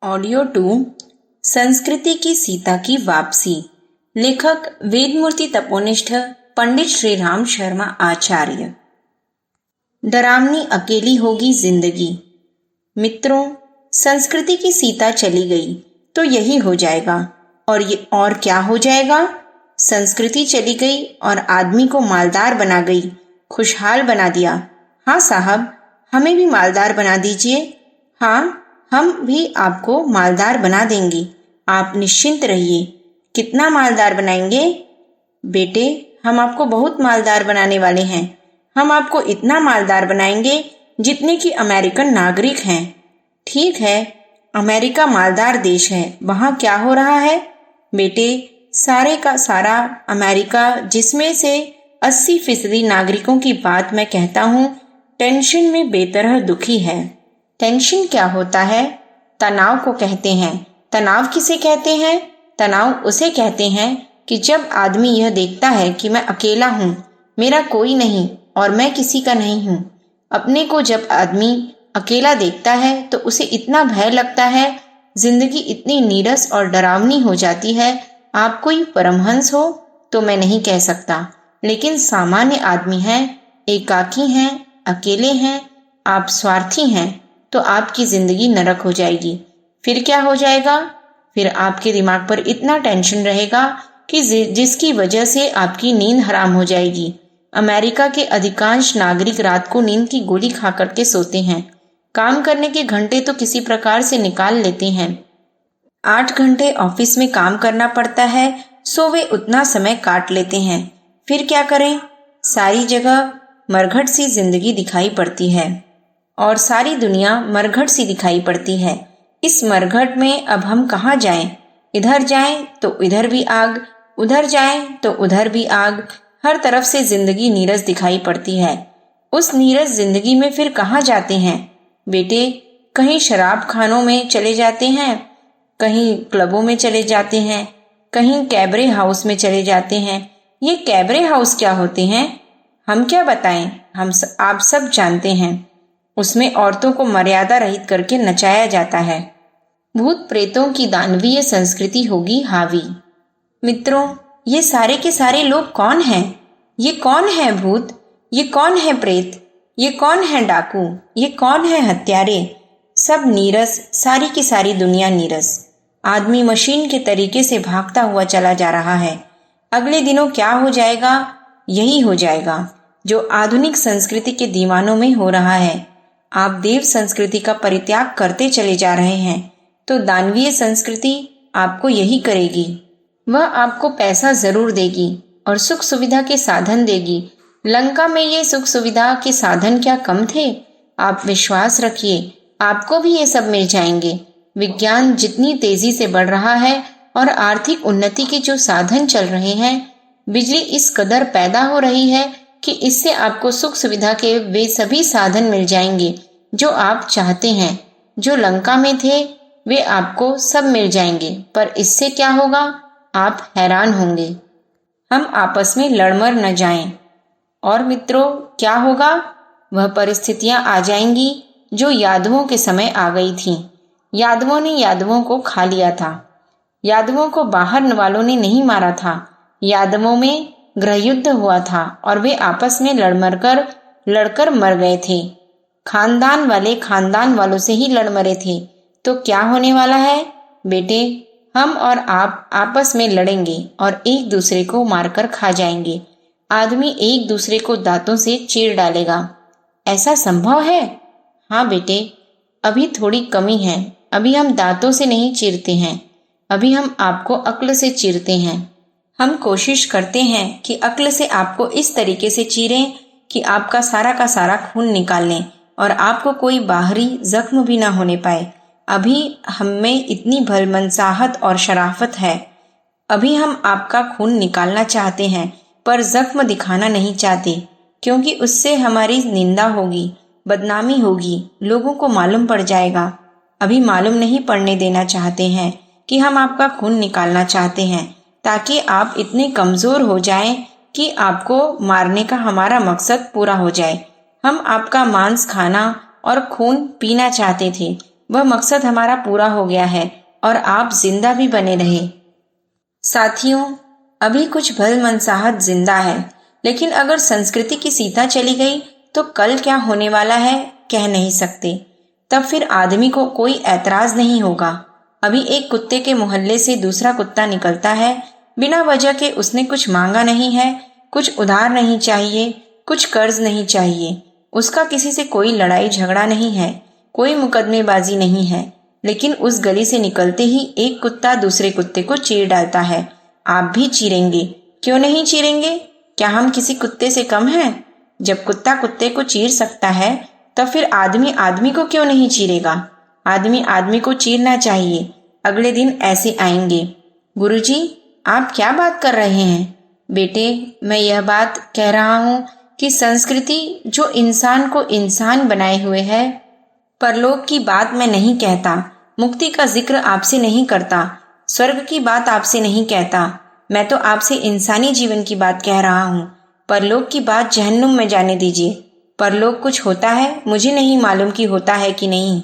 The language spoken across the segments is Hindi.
ऑडियो 2 संस्कृति की सीता की वापसी। लेखक वेदमूर्ति तपोनिष्ठ पंडित श्री राम शर्मा आचार्य। डरावनी अकेली होगी जिंदगी। मित्रों, संस्कृति की सीता चली गई तो यही हो जाएगा। और क्या हो जाएगा? संस्कृति चली गई और आदमी को मालदार बना गई, खुशहाल बना दिया। हाँ साहब, हमें भी मालदार बना दीजिए। हाँ, हम भी आपको मालदार बना देंगे, आप निश्चिंत रहिए। कितना मालदार बनाएंगे? बेटे, हम आपको बहुत मालदार बनाने वाले हैं। हम आपको इतना मालदार बनाएंगे जितने कि अमेरिकन नागरिक हैं। ठीक है, अमेरिका मालदार देश है, वहाँ क्या हो रहा है? बेटे, सारे का सारा अमेरिका, जिसमें से 80% नागरिकों की बात मैं कहता हूँ, टेंशन में बेतरह दुखी है। टेंशन क्या होता है? तनाव को कहते हैं। तनाव किसे कहते हैं? तनाव उसे कहते हैं कि जब आदमी यह देखता है कि मैं अकेला हूँ, मेरा कोई नहीं और मैं किसी का नहीं हूँ। अपने को जब आदमी अकेला देखता है तो उसे इतना भय लगता है, जिंदगी इतनी नीरस और डरावनी हो जाती है। आप कोई परमहंस हो तो मैं नहीं कह सकता, लेकिन सामान्य आदमी हैं, एकाकी हैं, अकेले हैं, आप स्वार्थी हैं, तो आपकी जिंदगी नरक हो जाएगी। फिर क्या हो जाएगा? फिर आपके दिमाग पर इतना टेंशन रहेगा कि जिसकी वजह से आपकी नींद हराम हो जाएगी। अमेरिका के अधिकांश नागरिक रात को नींद की गोली खा करके सोते हैं। काम करने के घंटे तो किसी प्रकार से निकाल लेते हैं। 8 घंटे ऑफिस में काम करना पड़ता है, सो वे उतना समय काट लेते हैं। फिर क्या करें? सारी जगह मरघट सी जिंदगी दिखाई पड़ती है और सारी दुनिया मरघट सी दिखाई पड़ती है। इस मरघट में अब हम कहाँ जाएं? इधर जाएं तो इधर भी आग, उधर जाएं तो उधर भी आग। हर तरफ से जिंदगी नीरस दिखाई पड़ती है। उस नीरस जिंदगी में फिर कहाँ जाते हैं? बेटे, कहीं शराब खानों में चले जाते हैं, कहीं क्लबों में चले जाते हैं, कहीं कैबरे हाउस में चले जाते हैं। ये कैबरे हाउस क्या होते हैं? हम क्या बताएं? आप सब जानते हैं। उसमें औरतों को मर्यादा रहित करके नचाया जाता है। भूत प्रेतों की दानवीय संस्कृति होगी हावी। मित्रों, ये सारे के सारे लोग कौन हैं? ये कौन है भूत? ये कौन है प्रेत? ये कौन है डाकू? ये कौन है हत्यारे? सब नीरस, सारी की सारी दुनिया नीरस। आदमी मशीन के तरीके से भागता हुआ चला जा रहा है। अगले दिनों क्या हो जाएगा? यही हो जाएगा जो आधुनिक संस्कृति के दीवानों में हो रहा है। आप देव संस्कृति का परित्याग करते चले जा रहे हैं तो दानवीय संस्कृति आपको यही करेगी। वह आपको पैसा जरूर देगी और सुख सुविधा के साधन देगी। लंका में ये सुख सुविधा के साधन क्या कम थे? आप विश्वास रखिए, आपको भी ये सब मिल जाएंगे। विज्ञान जितनी तेजी से बढ़ रहा है और आर्थिक उन्नति के जो साधन चल रहे हैं, बिजली इस कदर पैदा हो रही है कि इससे आपको सुख सुविधा के वे सभी साधन मिल जाएंगे जो आप चाहते हैं। जो लंका में थे वे आपको सब मिल जाएंगे, पर इससे क्या होगा? आप हैरान होंगे। हम आपस में लड़मर न जाएं। और मित्रों, क्या होगा? वह परिस्थितियां आ जाएंगी जो यादवों के समय आ गई थीं। यादवों ने यादवों को खा लिया था। यादवों को बाहर वालों ने नहीं मारा था। यादवों में गृहयुद्ध हुआ था और वे आपस में लड़कर मर गए थे। खानदान वाले खानदान वालों से ही लड़ मरे थे। तो क्या होने वाला है? बेटे, हम और आप आपस में लड़ेंगे और एक दूसरे को मारकर खा जाएंगे। आदमी एक दूसरे को दांतों से चीर डालेगा। ऐसा संभव है? हाँ बेटे, अभी थोड़ी कमी है। अभी हम दांतों से नहीं चीरते हैं, अभी हम आपको अक्ल से चीरते हैं। हम कोशिश करते हैं कि अक्ल से आपको इस तरीके से चीरें कि आपका सारा का सारा खून निकाल लें और आपको कोई बाहरी जख्म भी ना होने पाए। अभी हम में इतनी भलमनसाहत और शराफत है। अभी हम आपका खून निकालना चाहते हैं, पर जख्म दिखाना नहीं चाहते, क्योंकि उससे हमारी निंदा होगी, बदनामी होगी, लोगों को मालूम पड़ जाएगा। अभी मालूम नहीं पड़ने देना चाहते हैं कि हम आपका खून निकालना चाहते हैं, ताकि आप इतने कमजोर हो जाएं कि आपको मारने का हमारा मकसद पूरा हो जाए। हम आपका मांस खाना और खून पीना चाहते थे, वह मकसद हमारा पूरा हो गया है और आप जिंदा भी बने रहे। साथियों, अभी कुछ भल मनसाहत जिंदा है, लेकिन अगर संस्कृति की सीता चली गई तो कल क्या होने वाला है कह नहीं सकते। तब फिर आदमी को कोई ऐतराज नहीं होगा। अभी एक कुत्ते के मोहल्ले से दूसरा कुत्ता निकलता है, बिना वजह के उसने कुछ मांगा नहीं है, कुछ उधार नहीं चाहिए, कुछ कर्ज नहीं चाहिए, उसका किसी से कोई लड़ाई झगड़ा नहीं है, कोई मुकदमेबाजी नहीं है, लेकिन उस गली से निकलते ही एक कुत्ता दूसरे कुत्ते को चीर डालता है। आप भी चीरेंगे, क्यों नहीं चीरेंगे? क्या हम किसी कुत्ते से कम हैं? जब कुत्ता कुत्ते को चीर सकता है तो फिर आदमी आदमी को क्यों नहीं चीरेगा? आदमी आदमी को चीरना चाहिए। अगले दिन ऐसे आएंगे। गुरुजी, आप क्या बात कर रहे हैं? बेटे, मैं यह बात कह रहा हूँ कि संस्कृति जो इंसान को इंसान बनाए हुए है। परलोक की बात मैं नहीं कहता, मुक्ति का जिक्र आपसे नहीं करता, स्वर्ग की बात आपसे नहीं कहता। मैं तो आपसे इंसानी जीवन की बात कह रहा हूँ। परलोक की बात जहन्नुम में जाने दीजिए। परलोक कुछ होता है, मुझे नहीं मालूम कि होता है कि नहीं।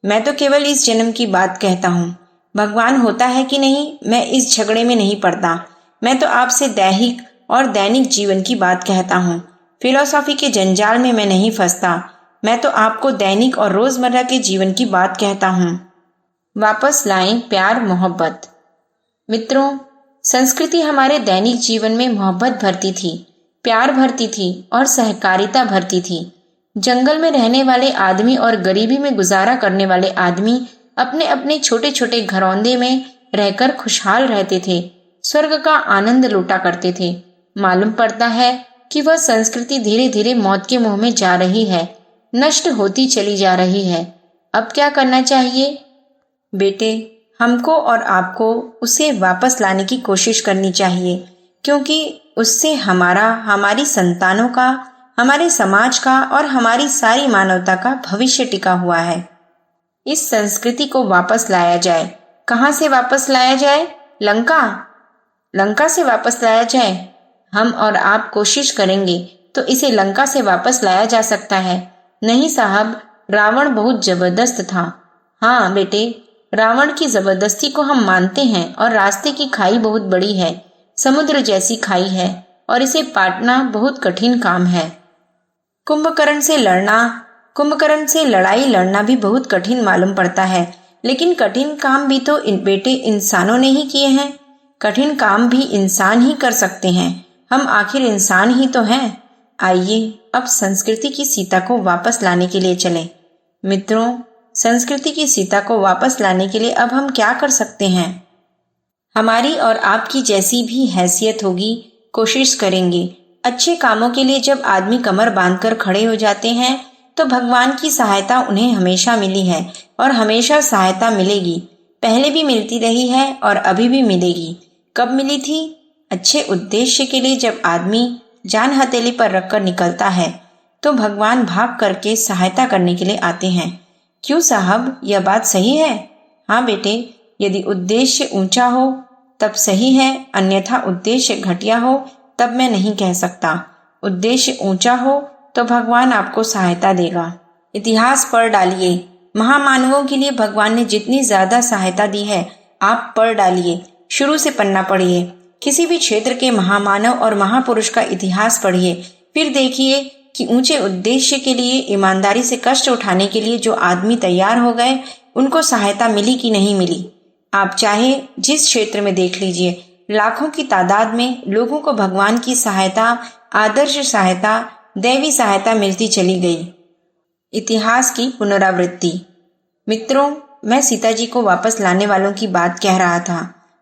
मैं तो केवल इस जन्म की बात कहता हूँ। भगवान होता है कि नहीं, मैं इस झगड़े में नहीं पड़ता। मैं तो आपसे दैहिक और दैनिक जीवन की बात कहता हूँ। फिलॉसफी के जंजाल में मैं नहीं फंसता। मैं तो आपको दैनिक और रोजमर्रा के जीवन की बात कहता हूँ। वापस लाएं प्यार मोहब्बत। मित्रों, संस्कृति हमारे दैनिक जीवन में मोहब्बत भरती थी, प्यार भरती थी और सहकारिता भरती थी। जंगल में रहने वाले आदमी और गरीबी में गुजारा करने वाले आदमी अपने अपने छोटे छोटे घरौंदे में रहकर खुशहाल रहते थे, स्वर्ग का आनंद लूटा करते थे। मालूम पड़ता है कि वह संस्कृति धीरे धीरे मौत के मुंह में जा रही है, नष्ट होती चली जा रही है। अब क्या करना चाहिए? बेटे, हमको और आपको उसे वापस लाने की कोशिश करनी चाहिए, क्योंकि उससे हमारा, हमारी संतानों का, हमारे समाज का और हमारी सारी मानवता का भविष्य टिका हुआ है। इस संस्कृति को वापस लाया जाए। कहाँ से वापस लाया जाए? लंका से वापस लाया जाए। हम और आप कोशिश करेंगे तो इसे लंका से वापस लाया जा सकता है। नहीं साहब, रावण बहुत जबरदस्त था। हाँ बेटे, रावण की जबरदस्ती को हम मानते हैं और रास्ते की खाई बहुत बड़ी है, समुद्र जैसी खाई है और इसे पाटना बहुत कठिन काम है। कुंभकर्ण से लड़ाई लड़ना भी बहुत कठिन मालूम पड़ता है, लेकिन कठिन काम भी तो बेटे इंसानों ने ही किए हैं। कठिन काम भी इंसान ही कर सकते हैं। हम आखिर इंसान ही तो हैं। आइए अब संस्कृति की सीता को वापस लाने के लिए चलें। मित्रों, संस्कृति की सीता को वापस लाने के लिए अब हम क्या कर सकते हैं? हमारी और आपकी जैसी भी हैसियत होगी, कोशिश करेंगे। अच्छे कामों के लिए जब आदमी कमर बांधकर खड़े हो जाते हैं तो भगवान की सहायता उन्हें हमेशा मिली है और हमेशा सहायता मिलेगी। पहले भी मिलती रही है और अभी भी मिलेगी। कब मिली थी? अच्छे उद्देश्य के लिए जब आदमी जान हथेली पर रखकर निकलता है तो भगवान भाग करके सहायता करने के लिए आते हैं। क्यों साहब, यह बात सही है? हाँ बेटे, यदि उद्देश्य ऊंचा हो तब सही है, अन्यथा उद्देश्य घटिया हो तब मैं नहीं कह सकता। उद्देश्य ऊंचा हो तो भगवान आपको सहायता देगा। इतिहास पढ़ डालिए। महामानवों के लिए भगवान ने जितनी ज्यादा सहायता दी है आप पढ़ डालिए। शुरू से पन्ना पढ़िए। किसी भी क्षेत्र के महामानव और महापुरुष का इतिहास पढ़िए। फिर देखिए कि ऊंचे उद्देश्य के लिए, ईमानदारी से कष्ट उठाने के लिए जो आदमी तैयार हो गए, उनको सहायता मिली कि नहीं मिली। आप चाहे जिस क्षेत्र में देख लीजिए, लाखों की तादाद में लोगों को भगवान की सहायता, आदर्श सहायता, दैवी सहायता मिलती चली गई। इतिहास की पुनरावृत्ति। मित्रों, मैं सीता जी को वापस लाने वालों की बात कह रहा था।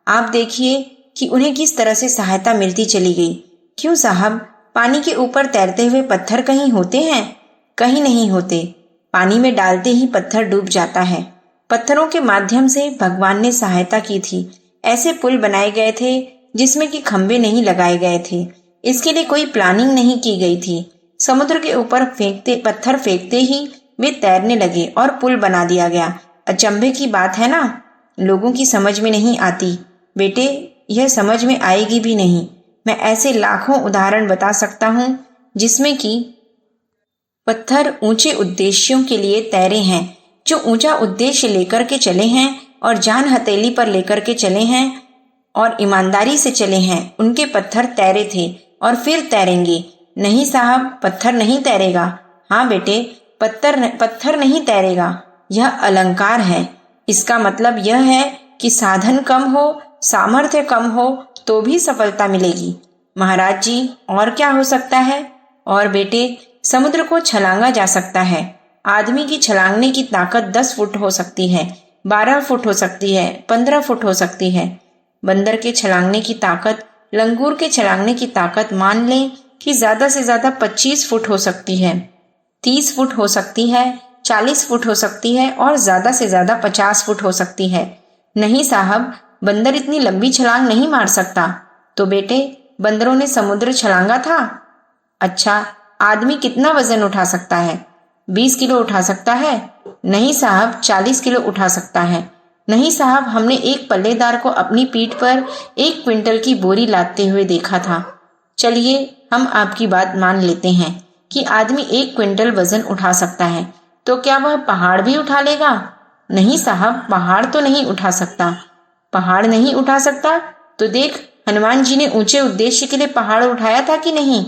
आप देखिए कि उन्हें किस तरह से सहायता मिलती चली गई। क्यों साहब, पानी के ऊपर तैरते हुए पत्थर कहीं होते हैं? कहीं नहीं होते। पानी में डालते ही पत्थर डूब जाता है। पत्थरों के माध्यम से भगवान ने सहायता की थी। ऐसे पुल बनाए गए थे जिसमें कि खंभे नहीं लगाए गए थे। इसके लिए कोई प्लानिंग नहीं की गई थी। समुद्र के ऊपर पत्थर फेंकते ही वे तैरने लगे और पुल बना दिया गया। अचंभे की बात है ना, लोगों की समझ में नहीं आती। बेटे, यह समझ में आएगी भी नहीं। मैं ऐसे लाखों उदाहरण बता सकता हूँ जिसमें कि पत्थर ऊंचे उद्देश्यों के लिए तैरे हैं, जो ऊंचा उद्देश्य लेकर के चले हैं और जान हथेली पर लेकर के चले हैं और ईमानदारी से चले हैं, उनके पत्थर तैरे थे और फिर तैरेंगे। नहीं साहब, पत्थर नहीं तैरेगा। हाँ बेटे, पत्थर नहीं तैरेगा। यह अलंकार है। इसका मतलब यह है कि साधन कम हो, सामर्थ्य कम हो तो भी सफलता मिलेगी। महाराज जी, और क्या हो सकता है? और बेटे, समुद्र को छलांगा जा सकता है। आदमी की छलांगने की ताकत 10 फुट हो सकती है, 12 फुट हो सकती है, 15 फुट हो सकती है। बंदर के छलांगने की ताकत, लंगूर के छलांगने की ताकत मान लें कि ज्यादा से ज्यादा 25 फुट हो सकती है, 30 फुट हो सकती है, 40 फुट हो सकती है और ज्यादा से ज्यादा 50 फुट हो सकती है। नहीं साहब, बंदर इतनी लंबी छलांग नहीं मार सकता। तो बेटे, बंदरों ने समुद्र छलांगा था। अच्छा, आदमी कितना वजन उठा सकता है? 20 किलो उठा सकता है? नहीं साहब, 40 किलो उठा सकता है। नहीं साहब, हमने एक पल्लेदार को अपनी पीठ पर 1 क्विंटल की बोरी लादते हुए देखा था। चलिए, हम आपकी बात मान लेते हैं कि आदमी 1 क्विंटल वजन उठा सकता है, तो क्या वह पहाड़ भी उठा लेगा? नहीं साहब, पहाड़ तो नहीं उठा सकता। पहाड़ नहीं उठा सकता तो देख, हनुमान जी ने ऊंचे उद्देश्य के लिए पहाड़ उठाया था कि नहीं?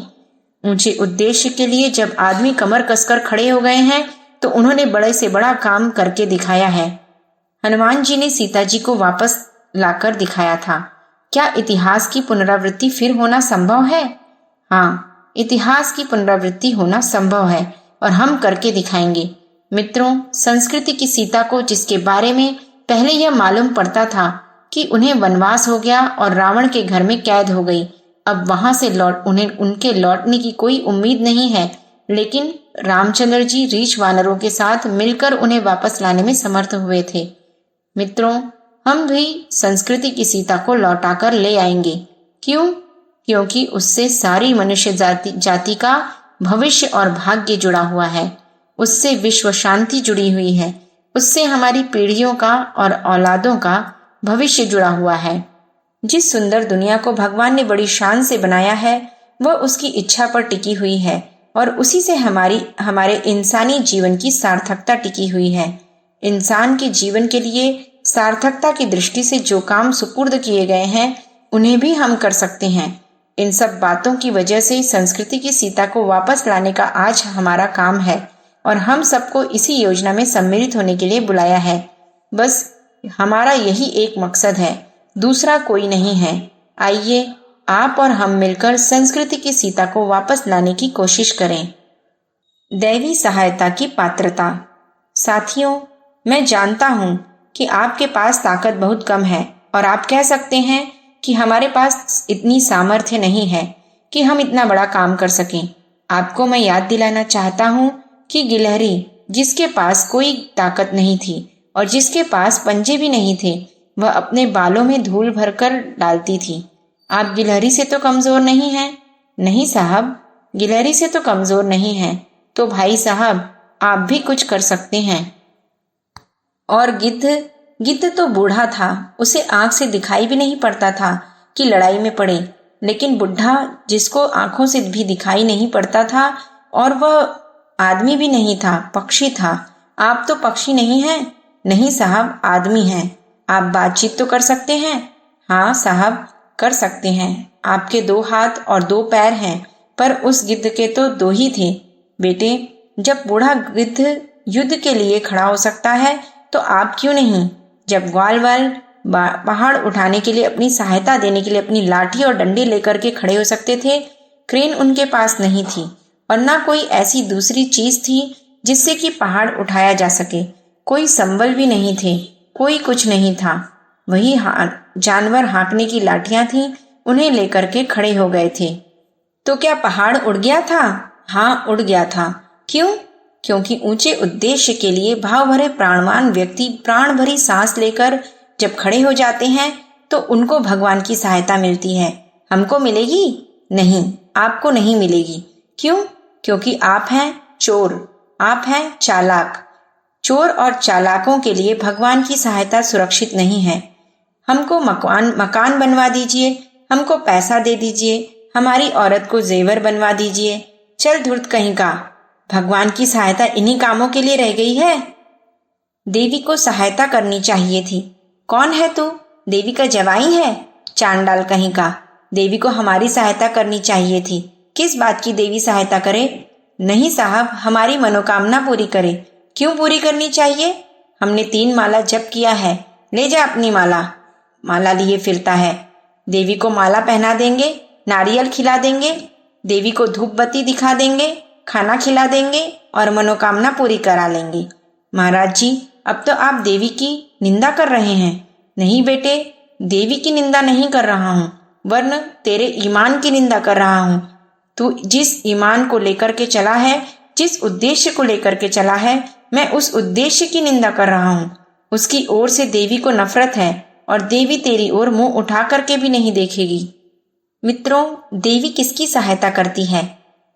ऊंचे उद्देश्य के लिए जब आदमी कमर कसकर खड़े हो गए हैं तो उन्होंने बड़े से बड़ा काम करके दिखाया है। हनुमान जी ने सीता जी को वापस लाकर दिखाया था। क्या इतिहास की पुनरावृत्ति फिर होना संभव है? हाँ, इतिहास की पुनरावृत्ति होना संभव है और हम करके दिखाएंगे। मित्रों, संस्कृति की सीता को, जिसके बारे में पहले यह मालूम पड़ता था कि उन्हें वनवास हो गया और रावण के घर में कैद हो गई, अब वहां से उनके लौटने की कोई उम्मीद नहीं है, लेकिन रामचंद्र जी रीछ वानरों के साथ मिलकर उन्हें वापस लाने में समर्थ हुए थे। मित्रों, हम भी संस्कृति की सीता को लौटाकर ले आएंगे। क्यों? क्योंकि उससे सारी मनुष्य जाति का भविष्य और भाग्य जुड़ा हुआ है। उससे विश्व शांति जुड़ी हुई है। उससे हमारी पीढ़ियों का और औलादों का भविष्य जुड़ा हुआ है। जिस सुंदर दुनिया को भगवान ने बड़ी शान से बनाया है, वह उसकी इच्छा पर टिकी हुई है और उसी से हमारे इंसानी जीवन की सार्थकता टिकी हुई है। इंसान के जीवन के लिए सार्थकता की दृष्टि से जो काम सुपुर्द किए गए हैं, उन्हें भी हम कर सकते हैं। इन सब बातों की वजह से संस्कृति की सीता को वापस लाने का आज हमारा काम है और हम सबको इसी योजना में सम्मिलित होने के लिए बुलाया है। बस हमारा यही एक मकसद है, दूसरा कोई नहीं है। आइए, आप और हम मिलकर संस्कृति की सीता को वापस लाने की कोशिश करें। दैवी सहायता की पात्रता। साथियों, मैं जानता हूं कि आपके पास ताकत बहुत कम है और आप कह सकते हैं कि हमारे पास इतनी सामर्थ्य नहीं है कि हम इतना बड़ा काम कर सकें। आपको मैं याद दिलाना चाहता हूं कि गिलहरी, जिसके पास कोई ताकत नहीं थी और जिसके पास पंजे भी नहीं थे, वह अपने बालों में धूल भरकर डालती थी। आप गिलहरी से तो कमजोर नहीं हैं? नहीं साहब, गिलहरी से तो कमजोर नहीं हैं। तो भाई साहब, आप भी कुछ कर सकते हैं। और गिद्ध तो बूढ़ा था, उसे आंख से दिखाई भी नहीं पड़ता था कि लड़ाई में पड़े, लेकिन बुढ़ा, जिसको आंखों से भी दिखाई नहीं पड़ता था और वह आदमी भी नहीं था, पक्षी था। आप तो पक्षी नहीं हैं? नहीं साहब, आदमी हैं। आप बातचीत तो कर सकते हैं? हाँ साहब, कर सकते हैं। आपके 2 हाथ और 2 पैर हैं, पर उस गिद्ध के तो 2 ही थे। बेटे, जब बूढ़ा गिद्ध युद्ध के लिए खड़ा हो सकता है तो आप क्यों नहीं? जब ग्वाल पहाड़ उठाने के लिए, अपनी सहायता देने के लिए अपनी लाठी और डंडे लेकर के खड़े हो सकते थे, क्रेन उनके पास नहीं थी और ना कोई ऐसी दूसरी चीज थी जिससे कि पहाड़ उठाया जा सके। कोई संबल भी नहीं थे, कोई कुछ नहीं था। वही जानवर हाँकने की लाठियां थीं, उन्हें लेकर के खड़े हो गए थे। तो क्या पहाड़ उड़ गया था? हाँ, उड़ गया था। क्यों? क्योंकि ऊंचे उद्देश्य के लिए भाव भरे प्राणवान व्यक्ति प्राण भरी सांस लेकर जब खड़े हो जाते हैं तो उनको भगवान की सहायता मिलती है। हमको मिलेगी? नहीं, आपको नहीं मिलेगी। क्यों? क्योंकि आप हैं चोर, आप हैं चालाक। चोर और चालाकों के लिए भगवान की सहायता सुरक्षित नहीं है। हमको मकान बनवा दीजिए, हमको पैसा दे दीजिए, हमारी औरत को जेवर बनवा दीजिए। चल धुर्त कहीं का, भगवान की सहायता इन्हीं कामों के लिए रह गई है। देवी को सहायता करनी चाहिए थी। कौन है तू? देवी का जवाई है? चांडाल कहीं का। देवी को हमारी सहायता करनी चाहिए थी। किस बात की देवी सहायता करे? नहीं साहब, हमारी मनोकामना पूरी करे। क्यों पूरी करनी चाहिए? हमने 3 माला जप किया है। ले जा अपनी माला। माला लिए फिरता है। देवी को माला पहना देंगे, नारियल खिला देंगे, देवी को धूप बत्ती दिखा देंगे, खाना खिला देंगे और मनोकामना पूरी करा लेंगे। महाराज जी, अब तो आप देवी की निंदा कर रहे हैं। नहीं बेटे, देवी की निंदा नहीं कर रहा हूँ, वरन तेरे ईमान की निंदा कर रहा हूँ। तू जिस ईमान को लेकर के चला है, जिस उद्देश्य को लेकर के चला है, मैं उस उद्देश्य की निंदा कर रहा हूँ। उसकी ओर से देवी को नफरत है और देवी तेरी ओर मुंह उठा करके भी नहीं देखेगी। मित्रों, देवी किसकी सहायता करती है?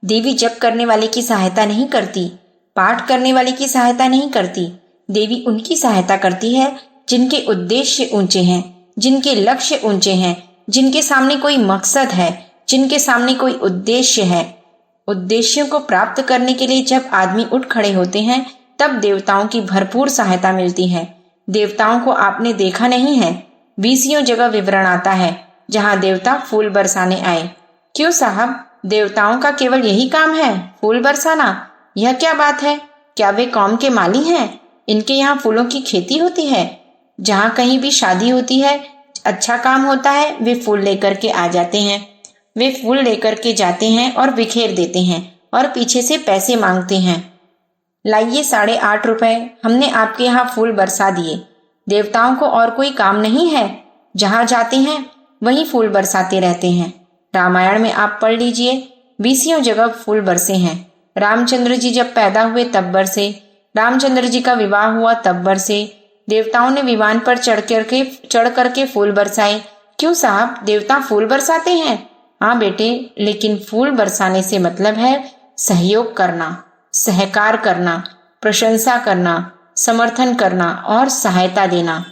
देवी जप करने वाले की सहायता नहीं करती, पाठ करने वाले की सहायता नहीं करती। देवी उनकी सहायता करती है जिनके उद्देश्य ऊंचे हैं, जिनके लक्ष्य ऊंचे हैं, जिनके सामने कोई मकसद है, जिनके सामने कोई उद्देश्य है। उद्देश्यों को प्राप्त करने के लिए जब आदमी उठ खड़े होते हैं, तब देवताओं की भरपूर सहायता मिलती है। देवताओं को आपने देखा नहीं है? 20 जगह विवरण आता है जहाँ देवता फूल बरसाने आए। क्यों साहब, देवताओं का केवल यही काम है, फूल बरसाना? यह क्या बात है? क्या वे कौम के माली हैं? इनके यहाँ फूलों की खेती होती है। जहाँ कहीं भी शादी होती है, अच्छा काम होता है, वे फूल लेकर के आ जाते हैं। वे फूल लेकर के जाते हैं और बिखेर देते हैं और पीछे से पैसे मांगते हैं। लाइए 8.5 रुपए, हमने आपके यहाँ फूल बरसा दिए। देवताओं को और कोई काम नहीं है, जहाँ जाते हैं वहीं फूल बरसाते रहते हैं। रामायण में आप पढ़ लीजिए, 20 जगह फूल बरसे हैं। रामचंद्र जी जब पैदा हुए तब बरसे, रामचंद्र जी का विवाह हुआ तब बरसे। देवताओं ने विमान पर चढ़ करके फूल बरसाए। क्यों साहब, देवता फूल बरसाते हैं? हाँ बेटे, लेकिन फूल बरसाने से मतलब है सहयोग करना, सहकार करना, प्रशंसा करना, समर्थन करना और सहायता देना।